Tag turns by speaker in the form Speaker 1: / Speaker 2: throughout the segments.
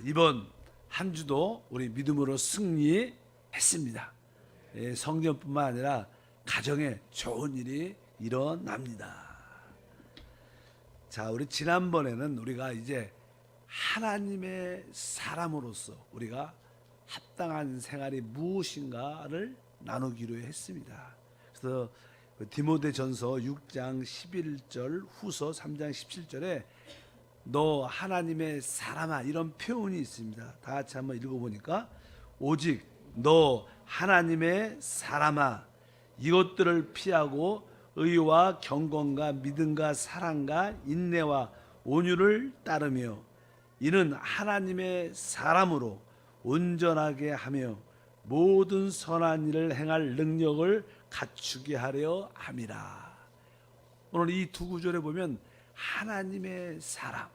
Speaker 1: 이번 한 주도 우리 믿음으로 승리했습니다. 성전뿐만 아니라 가정에 좋은 일이 일어납니다. 자, 우리 지난번에는 우리가 이제 하나님의 사람으로서 우리가 합당한 생활이 무엇인가를 나누기로 했습니다. 그래서 디모데전서 6장 11절, 후서 3장 17절에 너 하나님의 사람아, 이런 표현이 있습니다. 다 같이 한번 읽어보니까, 오직 너 하나님의 사람아, 이것들을 피하고 의와 경건과 믿음과 사랑과 인내와 온유를 따르며 이는 하나님의 사람으로 온전하게 하며 모든 선한 일을 행할 능력을 갖추게 하려 함이라. 오늘 이 두 구절에 보면 하나님의 사람,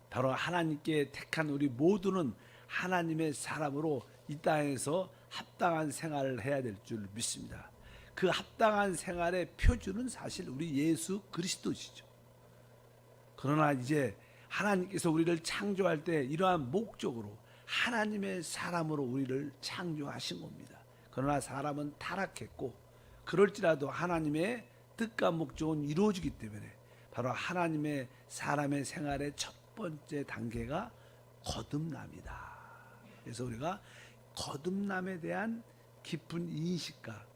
Speaker 1: 바로 하나님께 택한 우리 모두는 하나님의 사람으로 이 땅에서 합당한 생활을 해야 될 줄 믿습니다. 그 합당한 생활의 표준은 사실 우리 예수 그리스도시죠. 그러나 이제 하나님께서 우리를 창조할 때 이러한 목적으로 하나님의 사람으로 우리를 창조하신 겁니다. 그러나 사람은 타락했고, 그럴지라도 하나님의 뜻과 목적은 이루어지기 때문에 바로 하나님의 사람의 생활의 첫 번째 단계가 거듭남이다. 그래서 우리가 거듭남에 대한 깊은 인식과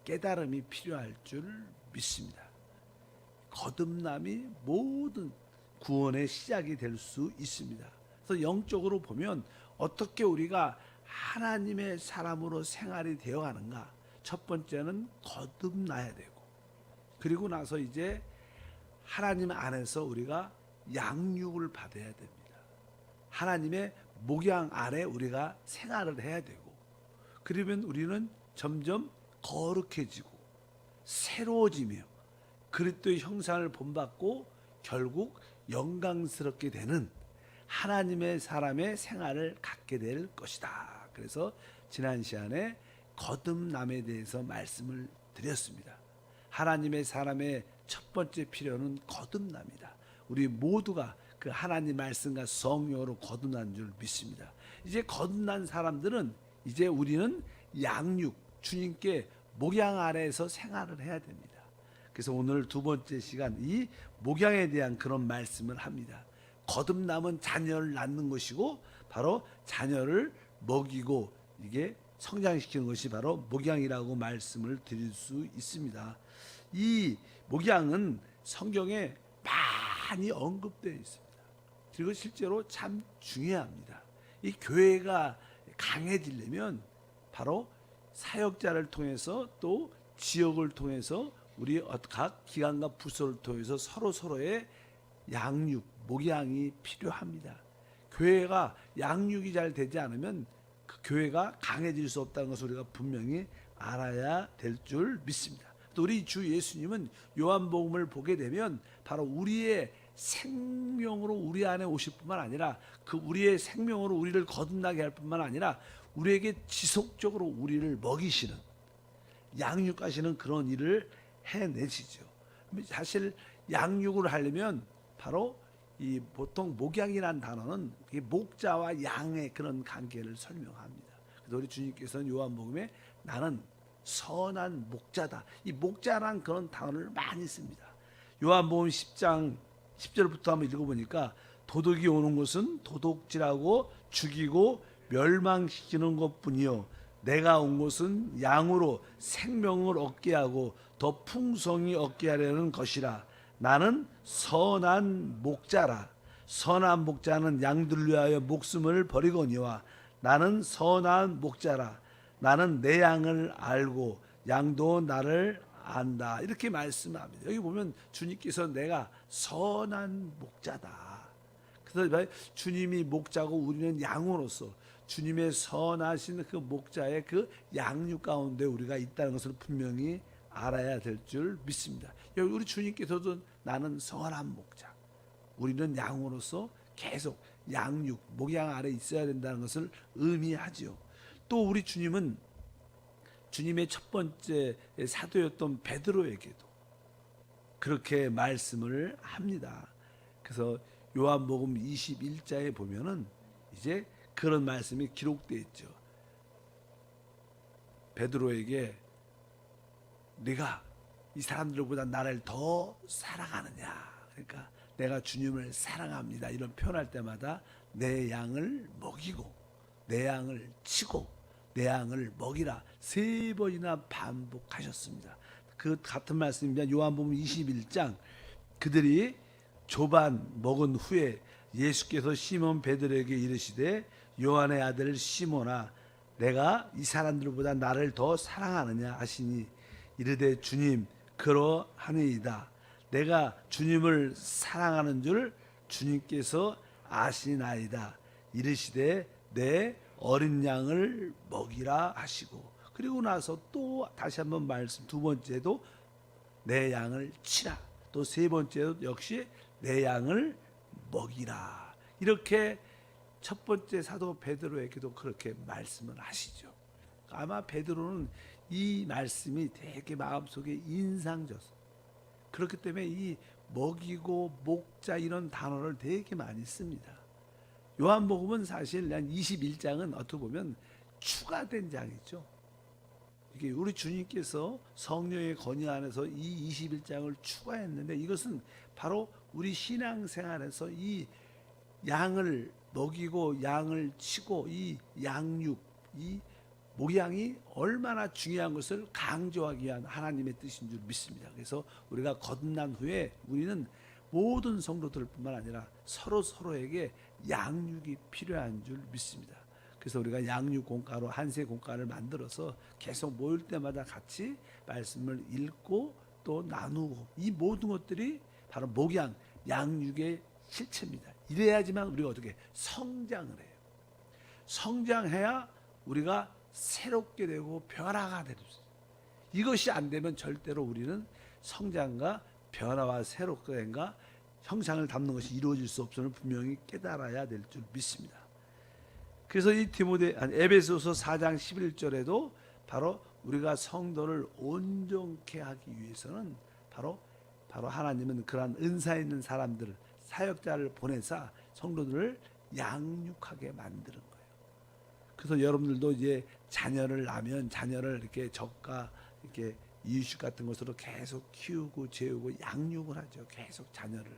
Speaker 1: 깨달음이 필요할 줄 믿습니다. 거듭남이 모든 구원의 시작이 될 수 있습니다. 그래서 영적으로 보면 어떻게 우리가 하나님의 사람으로 생활이 되어가는가? 첫 번째는 거듭나야 되고, 그리고 나서 이제 하나님 안에서 우리가 양육을 받아야 됩니다. 하나님의 목양 아래 우리가 생활을 해야 되고, 그러면 우리는 점점 거룩해지고 새로워지며 그리스도의 형상을 본받고 결국 영광스럽게 되는 하나님의 사람의 생활을 갖게 될 것이다. 그래서 지난 시간에 거듭남에 대해서 말씀을 드렸습니다. 하나님의 사람의 첫 번째 필요는 거듭남이다. 우리 모두가 그 하나님 말씀과 성령으로 거듭난 줄 믿습니다. 이제 거듭난 사람들은 이제 우리는 양육, 주님께 목양 아래에서 생활을 해야 됩니다. 그래서 오늘 두 번째 시간 이 목양에 대한 그런 말씀을 합니다. 거듭남은 자녀를 낳는 것이고, 바로 자녀를 먹이고 이게 성장시키는 것이 바로 목양이라고 말씀을 드릴 수 있습니다. 이 목양은 성경에 많이 언급되어 있습니다. 그리고 실제로 참 중요합니다. 이 교회가 강해지려면 바로 사역자를 통해서 또 지역을 통해서 우리 각 기관과 부서를 통해서 서로의 양육, 목양이 필요합니다. 교회가 양육이 잘 되지 않으면 그 교회가 강해질 수 없다는 것을 우리가 분명히 알아야 될 줄 믿습니다. 또 우리 주 예수님은 요한복음을 보게 되면 바로 우리의 생명으로 우리 안에 오실 뿐만 아니라 그 우리의 생명으로 우리를 거듭나게 할 뿐만 아니라 우리에게 지속적으로 우리를 먹이시는, 양육하시는 그런 일을 해내시죠. 사실 양육을 하려면 바로 이 보통 목양이라는 단어는 목자와 양의 그런 관계를 설명합니다. 그래서 우리 주님께서는 요한복음에 나는 선한 목자다, 이 목자란 그런 단어를 많이 씁니다. 요한복음 10장 10절부터 한번 읽어보니까 도둑이 오는 것은 도둑질하고 죽이고 멸망시키는 것뿐이요 내가 온 것은 양으로 생명을 얻게 하고 더 풍성히 얻게 하려는 것이라. 나는 선한 목자라. 선한 목자는 양들을 위하여 목숨을 버리거니와 나는 선한 목자라. 나는 내 양을 알고 양도 나를 안다. 이렇게 말씀합니다. 여기 보면 주님께서 내가 선한 목자다. 그래서 주님이 목자고 우리는 양으로서 주님의 선하신 그 목자의 그 양육 가운데 우리가 있다는 것을 분명히 알아야 될 줄 믿습니다. 여기 우리 주님께서도 나는 선한 목자, 우리는 양으로서 계속 양육, 목양 아래 있어야 된다는 것을 의미하지요. 또 우리 주님은 주님의 첫 번째 사도였던 베드로에게도 그렇게 말씀을 합니다. 그래서 요한복음 21장에 보면은 이제 그런 말씀이 기록되어 있죠. 베드로에게 네가 이 사람들보다 나를 더 사랑하느냐. 그러니까 내가 주님을 사랑합니다. 이런 표현할 때마다 내 양을 먹이고 내 양을 치고 내 양을 먹이라 3번이나 반복하셨습니다. 그 같은 말씀입니다. 요한복음 21장 그들이 조반 먹은 후에 예수께서 시몬 베드로에게 이르시되 요한의 아들 시몬아 내가 이 사람들보다 나를 더 사랑하느냐 하시니 이르되 주님 그러하니이다. 내가 주님을 사랑하는 줄 주님께서 아시나이다. 이르시되 내 어린 양을 먹이라 하시고 그리고 나서 또 다시 한번 말씀 두 번째도 내 양을 치라. 또 세 번째도 역시 내 양을 먹이라. 이렇게 첫 번째 사도 베드로에게도 그렇게 말씀을 하시죠. 아마 베드로는 이 말씀이 되게 마음속에 인상져서 그렇기 때문에 이 먹이고 목자 이런 단어를 되게 많이 씁니다. 요한복음은 사실 한 21장은 어떻게 보면 추가된 장이죠. 이게 우리 주님께서 성령의 권위 안에서 이 21장을 추가했는데 이것은 바로 우리 신앙생활에서 이 양을 먹이고 양을 치고 이 양육, 이 목양이 얼마나 중요한 것을 강조하기 위한 하나님의 뜻인 줄 믿습니다. 그래서 우리가 거듭난 후에 우리는 모든 성도들뿐만 아니라 서로에게 양육이 필요한 줄 믿습니다. 그래서 우리가 양육 공과로 한세 공과를 만들어서 계속 모일 때마다 같이 말씀을 읽고 또 나누고 이 모든 것들이 바로 목양, 양육의 실체입니다. 이래야지만 우리가 어떻게 성장을 해요. 성장해야 우리가 새롭게 되고 변화가 되는 것입니다. 이것이 안 되면 절대로 우리는 성장과 변화와 새롭게가 형상을 담는 것이 이루어질 수 없음을 분명히 깨달아야 될 줄 믿습니다. 그래서 이 에베소서 4장 11절에도 바로 우리가 성도를 온전케 하기 위해서는 바로 하나님은 그러한 은사 있는 사람들을 사역자를 보내사 성도들을 양육하게 만드는 거예요. 그래서 여러분들도 이제 자녀를 낳으면 자녀를 이렇게 젖과 이렇게 이유식 같은 것으로 계속 키우고 재우고 양육을 하죠. 계속 자녀를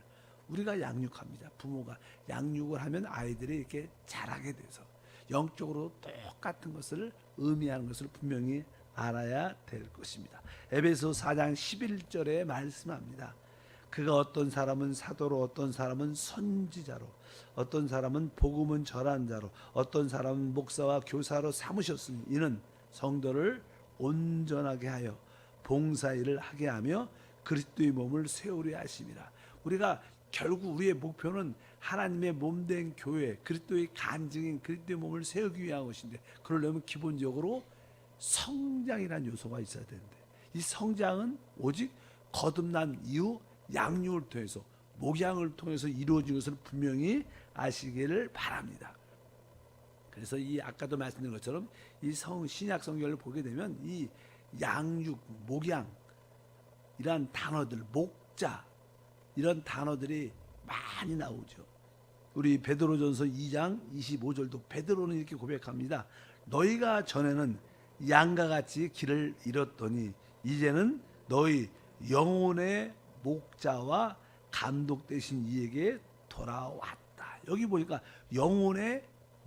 Speaker 1: 우리가 양육합니다. 부모가 양육을 하면 아이들이 이렇게 자라게 돼서 영적으로 똑같은 것을 의미하는 것을 분명히 알아야 될 것입니다. 에베소 4장 11절에 말씀합니다. 그가 어떤 사람은 사도로 어떤 사람은 선지자로 어떤 사람은 복음은 전한 자로 어떤 사람은 목사와 교사로 삼으셨으니 이는 성도를 온전하게 하여 봉사일을 하게 하며 그리스도의 몸을 세우려 하심이라. 우리가 결국 우리의 목표는 하나님의 몸된 교회 그리스도의 간증인 그리스도의 몸을 세우기 위한 것인데 그러려면 기본적으로 성장이라는 요소가 있어야 되는데 이 성장은 오직 거듭난 이후 양육을 통해서 목양을 통해서 이루어진 것을 분명히 아시기를 바랍니다. 그래서 이 아까도 말씀드린 것처럼 이 신약 성경을 보게 되면 이 양육, 목양 이런 단어들, 목자 이런 단어들이 많이 나오죠. 우리 베드로전서 2장 25절도 베드로는 이렇게 고백합니다. 너희가 전에는 양과 같이 길을 잃었더니 이제는 너희 영혼의 목자와 감독 되신 이에게 돌아왔다. 여기 보니까 영혼의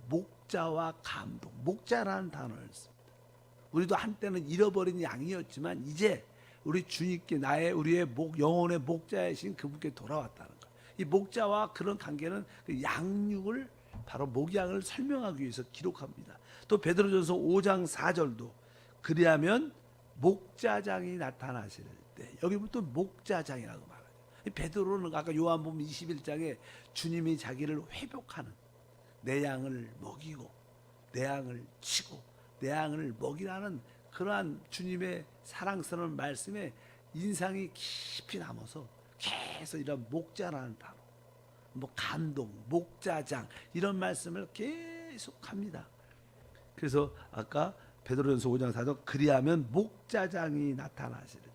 Speaker 1: 목자와 감독, 목자라는 단어를 씁니다. 우리도 한때는 잃어버린 양이었지만 이제 우리 주님께 우리의 영혼의 목자이신 그분께 돌아왔다는 거예요. 이 목자와 그런 관계는 그 양육을 바로 목양을 설명하기 위해서 기록합니다. 또 베드로전서 5장 4절도 그리하면 목자장이 나타나실 때 여기부터 목자장이라고 말하죠. 베드로는 아까 요한복음 21장에 주님이 자기를 회복하는 내 양을 먹이고 내 양을 치고 내 양을 먹이라는 그러한 주님의 사랑스러운 말씀에 인상이 깊이 남아서 계속 이런 목자라는 단어, 감동, 목자장 이런 말씀을 계속합니다. 그래서 아까 베드로전서 5장 4절 그리하면 목자장이 나타나실 때,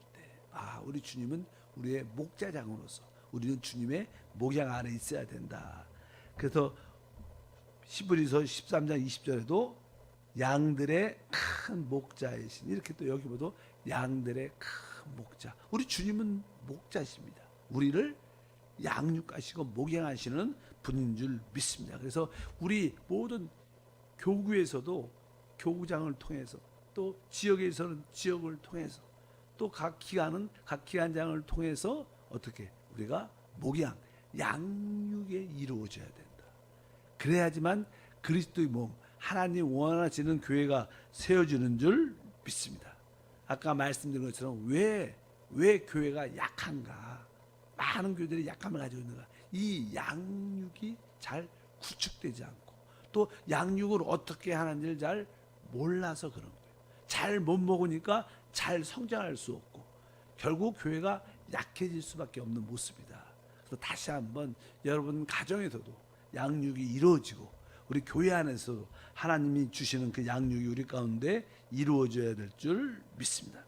Speaker 1: 우리 주님은 우리의 목자장으로서 우리는 주님의 목양 안에 있어야 된다. 그래서 히브리서 13장 20절에도 양들의 큰 목자이신, 이렇게 또 여기 보도 양들의 큰 목자. 우리 주님은 목자십니다. 우리를 양육하시고 목양하시는 분인 줄 믿습니다. 그래서 우리 모든 교구에서도 교구장을 통해서, 또 지역에서는 지역을 통해서, 또 각 기관은 각 기관장을 통해서 어떻게 우리가 목양, 양육에 이루어져야 된다. 그래야지만 그리스도의 몸, 하나님 원하시는 교회가 세워지는 줄 믿습니다. 아까 말씀드린 것처럼 왜 교회가 약한가? 많은 교회들이 약함을 가지고 있는가? 이 양육이 잘 구축되지 않고, 또 양육을 어떻게 하는지를 잘 몰라서 그런 거예요. 잘 못 먹으니까 잘 성장할 수 없고, 결국 교회가 약해질 수밖에 없는 모습이다. 그래서 다시 한번 여러분 가정에서도 양육이 이루어지고, 우리 교회 안에서도 하나님이 주시는 그 양육이 우리 가운데 이루어져야 될 줄 믿습니다.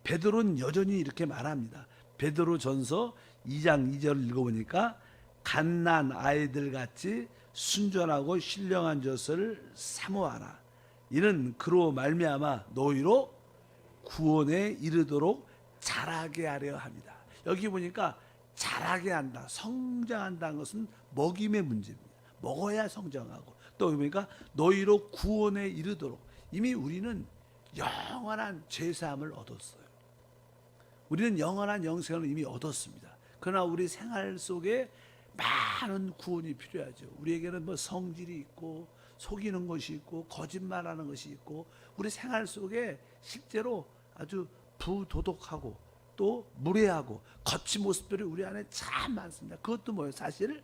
Speaker 1: 베드로는 여전히 이렇게 말합니다. 베드로전서 2장 2절을 읽어보니까 갓난 아이들 같이 순전하고 신령한 젖을 사모하라. 이는 그로 말미암아 너희로 구원에 이르도록 자라게 하려 합니다. 여기 보니까 자라게 한다, 성장한다는 것은 먹임의 문제입니다. 먹어야 성장하고, 또 보니까 너희로 구원에 이르도록, 이미 우리는 영원한 죄사함을 얻었어요. 우리는 영원한 영생을 이미 얻었습니다. 그러나 우리 생활 속에 많은 구원이 필요하죠. 우리에게는 뭐 성질이 있고, 속이는 것이 있고, 거짓말하는 것이 있고, 우리 생활 속에 실제로 아주 부도덕하고 또 무례하고 거친 모습들이 우리 안에 참 많습니다. 그것도 뭐예요? 사실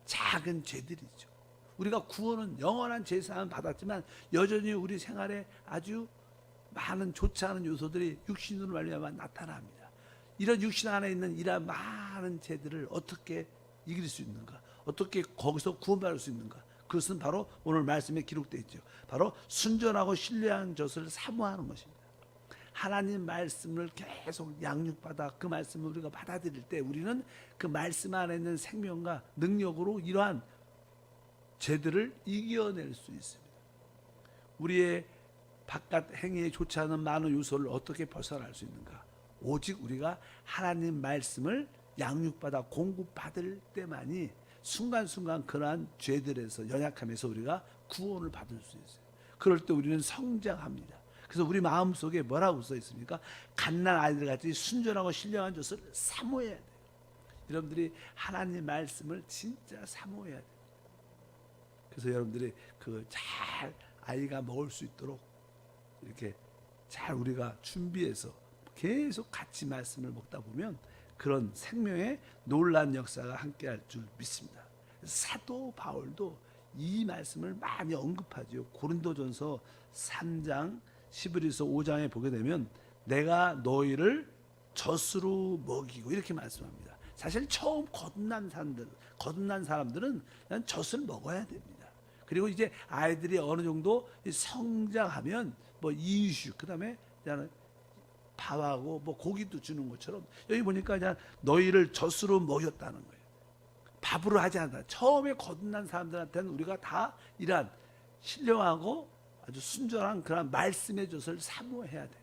Speaker 1: 작은 죄들이죠. 우리가 구원은 영원한 죄사함 받았지만 여전히 우리 생활에 아주 많은 좋지 않은 요소들이 육신으로 말미암아 나타납니다. 이런 육신 안에 있는 이러한 많은 죄들을 어떻게 이길 수 있는가? 어떻게 거기서 구원받을 수 있는가? 그것은 바로 오늘 말씀에 기록되어 있죠. 바로 순전하고 신뢰한 젖을 사모하는 것입니다. 하나님 말씀을 계속 양육받아 그 말씀을 우리가 받아들일 때 우리는 그 말씀 안에 있는 생명과 능력으로 이러한 죄들을 이겨낼 수 있습니다. 우리의 바깥 행위에 좋지 않은 많은 요소를 어떻게 벗어날 수 있는가? 오직 우리가 하나님 말씀을 양육받아 공급받을 때만이 순간순간 그러한 죄들에서, 연약함에서 우리가 구원을 받을 수 있어요. 그럴 때 우리는 성장합니다. 그래서 우리 마음속에 뭐라고 써 있습니까? 갓난 아이들 같이 순전하고 신령한 젖을 사모해야 돼요. 여러분들이 하나님 말씀을 진짜 사모해야 돼요. 그래서 여러분들이 그 잘 아이가 먹을 수 있도록 이렇게 잘 우리가 준비해서 계속 같이 말씀을 먹다 보면 그런 생명의 놀라운 역사가 함께할 줄 믿습니다. 사도 바울도 이 말씀을 많이 언급하죠. 고린도전서 3장, 히브리서 5장에 보게 되면 내가 너희를 젖으로 먹이고 이렇게 말씀합니다. 사실 처음 거듭난 사람들은 그냥 젖을 먹어야 됩니다. 그리고 이제 아이들이 어느 정도 성장하면 뭐 이유식, 그다음에 밥하고 뭐 고기도 주는 것처럼 여기 보니까 그냥 너희를 젖으로 먹였다는 거예요. 밥으로 하지 않는다. 처음에 거듭난 사람들한테는 우리가 다 이러한 신령하고 아주 순전한 그런 말씀의 젖을 사모해야 돼요.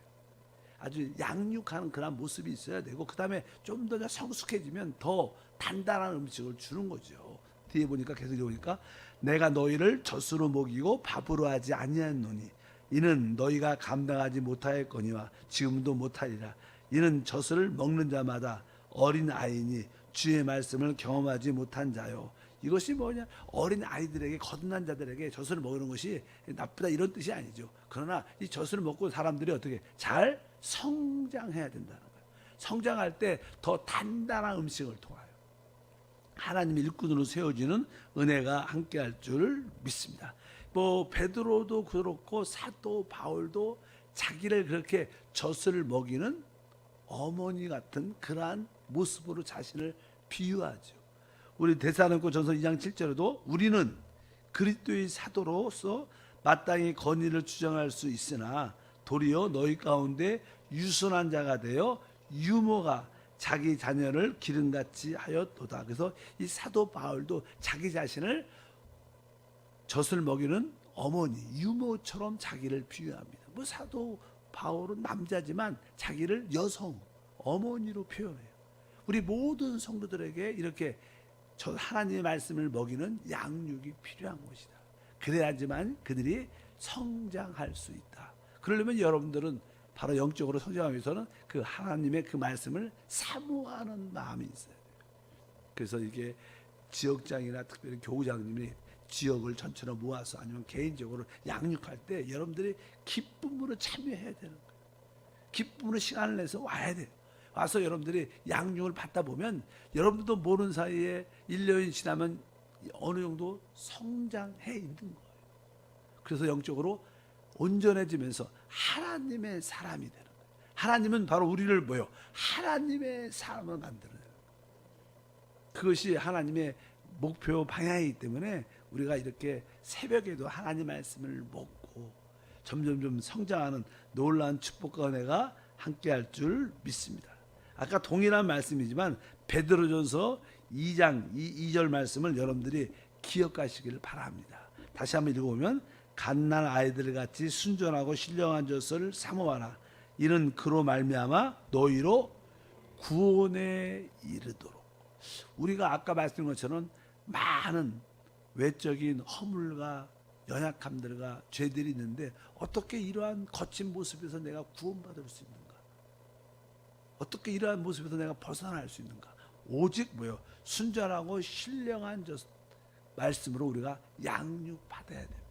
Speaker 1: 아주 양육하는 그런 모습이 있어야 되고, 그 다음에 좀 더 성숙해지면 더 단단한 음식을 주는 거죠. 뒤에 보니까 계속 보니까 내가 너희를 젖으로 먹이고 밥으로 하지 아니하노니 이는 너희가 감당하지 못하였거니와 지금도 못하리라. 이는 젖을 먹는 자마다 어린 아이니 주의 말씀을 경험하지 못한 자요. 이것이 뭐냐? 어린 아이들에게, 거듭난 자들에게 젖을 먹이는 것이 나쁘다 이런 뜻이 아니죠. 그러나 이 젖을 먹고 사람들이 어떻게 잘 성장해야 된다는 거예요. 성장할 때 더 단단한 음식을 통하여 하나님의 일꾼으로 세워지는 은혜가 함께할 줄 믿습니다. 뭐 베드로도 그렇고 사도 바울도 자기를 그렇게 젖을 먹이는 어머니 같은 그러한 모습으로 자신을 비유하죠. 우리 데살로니가전서 2장 7절에도 우리는 그리스도의 사도로서 마땅히 권위를 주장할 수 있으나 도리어 너희 가운데 유순한 자가 되어 유모가 자기 자녀를 기름같이 하였도다. 그래서 이 사도 바울도 자기 자신을 젖을 먹이는 어머니, 유모처럼 자기를 비유합니다. 뭐 사도 바울은 남자지만 자기를 여성, 어머니로 표현해요. 우리 모든 성도들에게 이렇게 저 하나님의 말씀을 먹이는 양육이 필요한 것이다. 그래야지만 그들이 성장할 수 있다. 그러려면 여러분들은 바로 영적으로 성장하기 위해서는 그 하나님의 그 말씀을 사모하는 마음이 있어야 돼요. 그래서 이게 지역장이나 특별히 교구장님이 지역을 전체로 모아서 아니면 개인적으로 양육할 때 여러분들이 기쁨으로 참여해야 되는 거예요. 기쁨으로 시간을 내서 와야 돼요. 와서 여러분들이 양육을 받다 보면 여러분도 모르는 사이에 1년이 지나면 어느 정도 성장해 있는 거예요. 그래서 영적으로 온전해지면서 하나님의 사람이 되는 거예요. 하나님은 바로 우리를 뭐요? 하나님의 사람을 만드는 거예요. 그것이 하나님의 목표 방향이기 때문에 우리가 이렇게 새벽에도 하나님 말씀을 먹고 점점점 성장하는 놀라운 축복과 은혜가 함께할 줄 믿습니다. 아까 동일한 말씀이지만 베드로전서 2장 2절 말씀을 여러분들이 기억하시기를 바랍니다. 다시 한번 읽어보면 갓난 아이들 같이 순전하고 신령한 젖을 사모하라. 이는 그로 말미암아 너희로 구원에 이르도록. 우리가 아까 말씀드린 것처럼 많은 외적인 허물과 연약함들과 죄들이 있는데 어떻게 이러한 거친 모습에서 내가 구원받을 수 있는가? 어떻게 이러한 모습에서 내가 벗어날 수 있는가? 오직 뭐요? 순전하고 신령한 말씀으로 우리가 양육받아야 됩니다.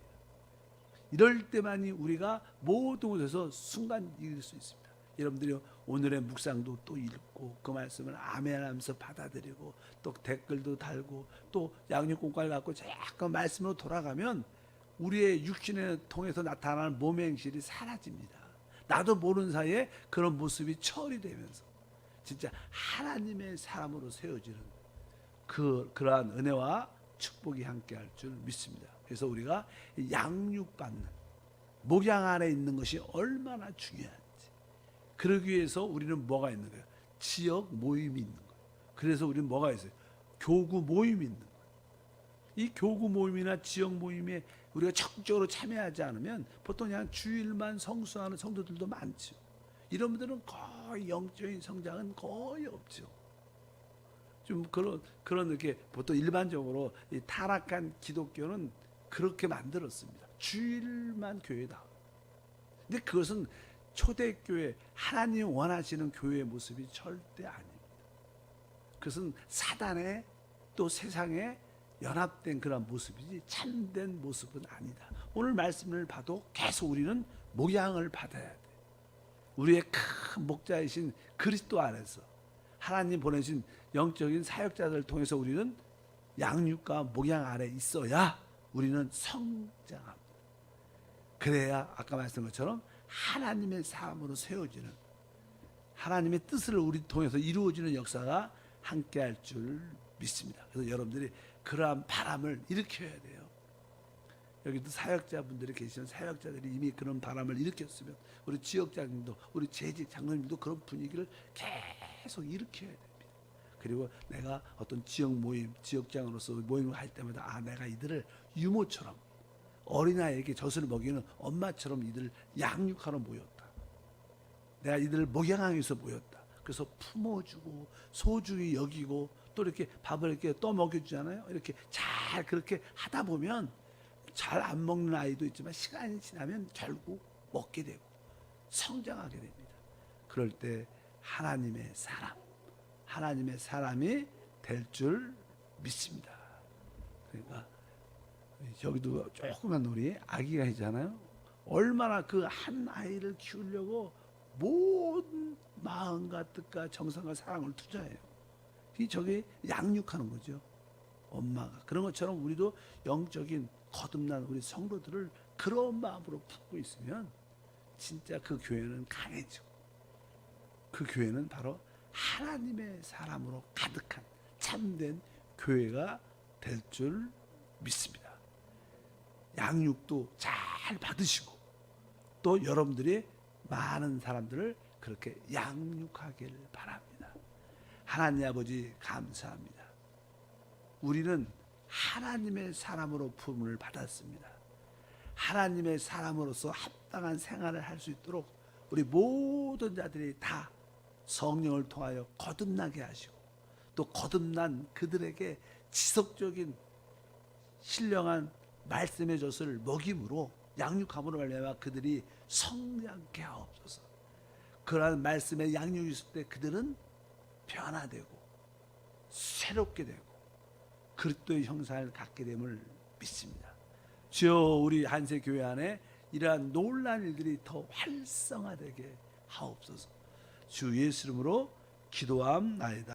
Speaker 1: 이럴 때만이 우리가 모든 곳에서 순간 이길 수 있습니다. 여러분들이 오늘의 묵상도 또 읽고 그 말씀을 아멘하면서 받아들이고 또 댓글도 달고 또 양육공과를 갖고 자꾸 말씀으로 돌아가면 우리의 육신을 통해서 나타나는 몸의 행실이 사라집니다. 나도 모르는 사이에 그런 모습이 처리되면서 진짜 하나님의 사람으로 세워지는 그러한 은혜와 축복이 함께할 줄 믿습니다. 그래서 우리가 양육받는 목양 안에 있는 것이 얼마나 중요한지, 그러기 위해서 우리는 뭐가 있는 거예요? 지역 모임이 있는 거예요. 그래서 우리는 뭐가 있어요? 교구 모임이 있는 거예요. 이 교구 모임이나 지역 모임에 우리가 적극적으로 참여하지 않으면 보통 그냥 주일만 성수하는 성도들도 많죠. 이런 분들은 거의 영적인 성장은 거의 없죠. 좀 그런 이렇게 보통 일반적으로 이 타락한 기독교는 그렇게 만들었습니다. 주일만 교회에 나와요. 근데 그것은 초대교회, 하나님이 원하시는 교회의 모습이 절대 아닙니다. 그것은 사단의 또 세상에 연합된 그런 모습이지 참된 모습은 아니다. 오늘 말씀을 봐도 계속 우리는 목양을 받아야 돼. 우리의 큰 목자이신 그리스도 안에서 하나님 보내신 영적인 사역자들을 통해서 우리는 양육과 목양 아래 있어야 우리는 성장합니다. 그래야 아까 말씀한 것처럼 하나님의 사람으로 세워지는, 하나님의 뜻을 우리 통해서 이루어지는 역사가 함께할 줄 믿습니다. 그래서 여러분들이 그러한 바람을 일으켜야 돼요. 여기도 사역자분들이 계시는 사역자들이 이미 그런 바람을 일으켰으면 우리 지역장님도 우리 재직 장로님도 그런 분위기를 계속 일으켜야 됩니다. 그리고 내가 어떤 지역 모임, 지역장으로서 모임을 할 때마다 내가 이들을 유모처럼 어린아이에게 젖을 먹이는 엄마처럼 이들을 양육하러 모였다. 내가 이들을 목양하기 위해서 모였다. 그래서 품어주고 소중히 여기고 또 이렇게 밥을 이렇게 떠먹여주잖아요. 이렇게 잘 그렇게 하다 보면 잘 안 먹는 아이도 있지만 시간이 지나면 결국 먹게 되고 성장하게 됩니다. 그럴 때 하나님의 사람이 될 줄 믿습니다. 그러니까 여기도 조그만 우리 아기가 있잖아요. 얼마나 그 한 아이를 키우려고 모든 마음과 뜻과 정성과 사랑을 투자해요. 저게 양육하는 거죠. 엄마가. 그런 것처럼 우리도 영적인 거듭난 우리 성도들을 그런 마음으로 품고 있으면 진짜 그 교회는 강해지고 그 교회는 바로 하나님의 사람으로 가득한 참된 교회가 될 줄 믿습니다. 양육도 잘 받으시고 또 여러분들이 많은 사람들을 그렇게 양육하길 바랍니다. 하나님 아버지 감사합니다. 우리는 하나님의 사람으로 부름을 받았습니다. 하나님의 사람으로서 합당한 생활을 할 수 있도록 우리 모든 자들이 다 성령을 통하여 거듭나게 하시고, 또 거듭난 그들에게 지속적인 신령한 말씀의 젖을 먹임으로, 양육함으로 말미암아 그들이 성장케 하옵소서. 그러한 말씀의 양육이 있을 때 그들은 변화되고 새롭게 되고 그리스도의 형상을 갖게 됨을 믿습니다. 주여, 우리 한세 교회 안에 이러한 놀라운 일들이 더 활성화되게 하옵소서. 주 예수 이름으로 기도함나이다.